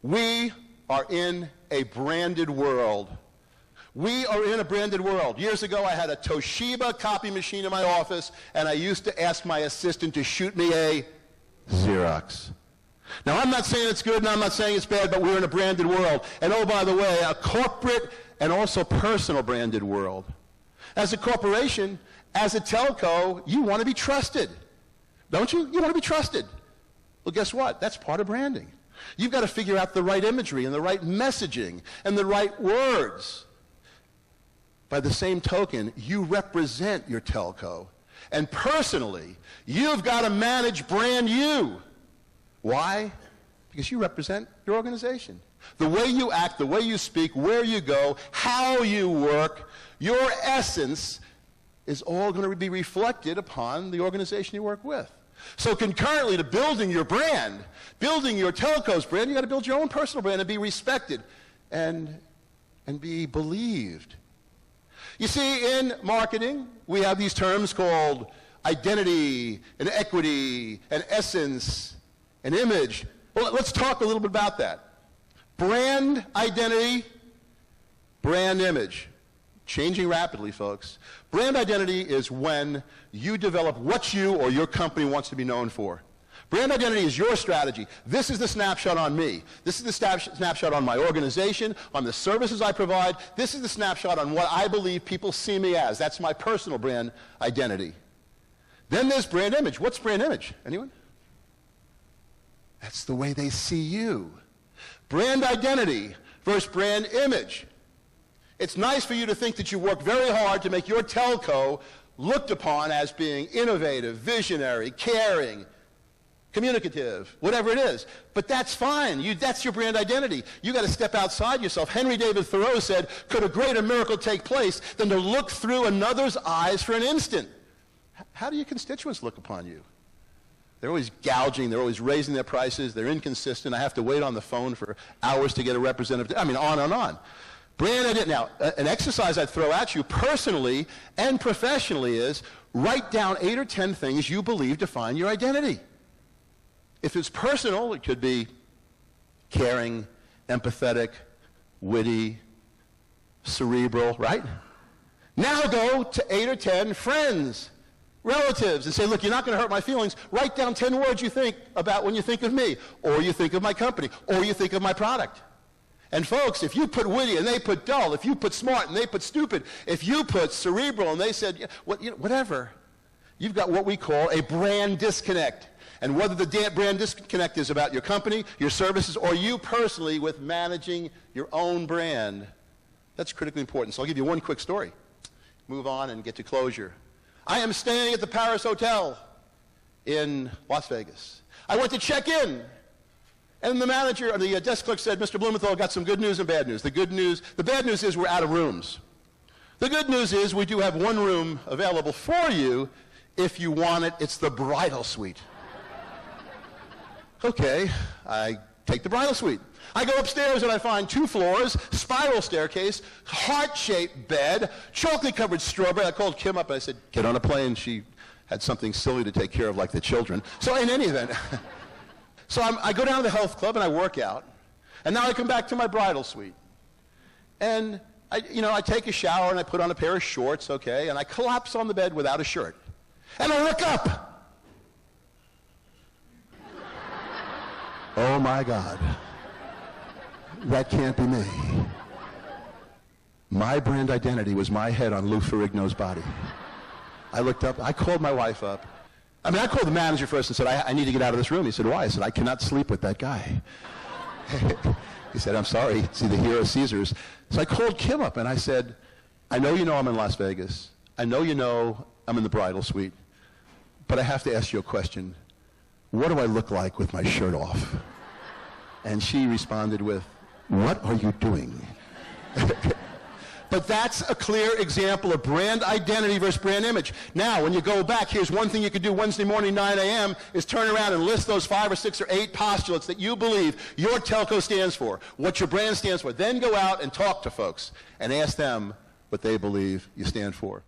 We are in a branded world. We are in a branded world. Years ago, I had a Toshiba copy machine in my office, and I used to ask my assistant to shoot me a Xerox. Now, I'm not saying it's good, and I'm not saying it's bad, but we're in a branded world. And oh, by the way, a corporate and also personal branded world. As a corporation, as a telco, you want to be trusted. Don't you? You want to be trusted. Well, guess what? That's part of branding. You've got to figure out the right imagery and the right messaging and the right words. By the same token, you represent your telco. And personally, you've got to manage brand you. Why? Because you represent your organization. The way you act, the way you speak, where you go, how you work, your essence is all going to be reflected upon the organization you work with. So concurrently to building your brand, building your telco's brand, you've got to build your own personal brand and be respected and be believed. You see, in marketing, we have these terms called identity and equity and essence and image. Well, let's talk a little bit about that. Brand identity, brand image. Changing rapidly, folks. Brand identity is when you develop what you or your company wants to be known for. Brand identity is your strategy. This is the snapshot on me. This is the snapshot on my organization, on the services I provide. This is the snapshot on what I believe people see me as. That's my personal brand identity. Then there's brand image. What's brand image? Anyone? That's the way they see you. Brand identity versus brand image. It's nice for you to think that you work very hard to make your telco looked upon as being innovative, visionary, caring, communicative, whatever it is. But that's fine. That's your brand identity. You got to step outside yourself. Henry David Thoreau said, could a greater miracle take place than to look through another's eyes for an instant? How do your constituents look upon you? They're always gouging. They're always raising their prices. They're inconsistent. I have to wait on the phone for hours to get a representative. I mean, on and on. Brand identity. Now, an exercise I'd throw at you personally and professionally is write down 8 or 10 things you believe define your identity. If it's personal, it could be caring, empathetic, witty, cerebral, right? Now go to 8 or 10 friends, relatives, and say, look, you're not going to hurt my feelings. Write down 10 words you think about when you think of me, or you think of my company, or you think of my product. And folks, if you put witty and they put dull, if you put smart and they put stupid, if you put cerebral and they said, whatever, you've got what we call a brand disconnect. And whether the brand disconnect is about your company, your services, or you personally with managing your own brand, that's critically important. So I'll give you one quick story. Move on and get to closure. I am staying at the Paris Hotel in Las Vegas. I went to check in, and the manager, or the desk clerk said, Mr. Blumenthal, got some good news and bad news. The bad news is we're out of rooms. The good news is we do have one room available for you if you want it. It's the bridal suite. Okay, I take the bridal suite. I go upstairs and I find 2 floors, spiral staircase, heart-shaped bed, chocolate-covered strawberry. I called Kim up and I said, get on a plane. She had something silly to take care of, like the children. So in any event, so I go down to the health club and I work out. And now I come back to my bridal suite. And I take a shower and I put on a pair of shorts, okay, and I collapse on the bed without a shirt. And I look up. Oh my God, that can't be me. My brand identity was my head on Lou Ferrigno's body. I looked up, I called my wife up. I called the manager first and said, I need to get out of this room. He said, why? I said, I cannot sleep with that guy. He said, I'm sorry, it's either here or Caesars. So I called Kim up and I said, I know you know I'm in Las Vegas. I know you know I'm in the bridal suite. But I have to ask you a question. What do I look like with my shirt off? And she responded with, what are you doing? But that's a clear example of brand identity versus brand image. Now, when you go back, here's one thing you could do Wednesday morning, 9 a.m., is turn around and list those 5 or 6 or 8 postulates that you believe your telco stands for, what your brand stands for. Then go out and talk to folks and ask them what they believe you stand for.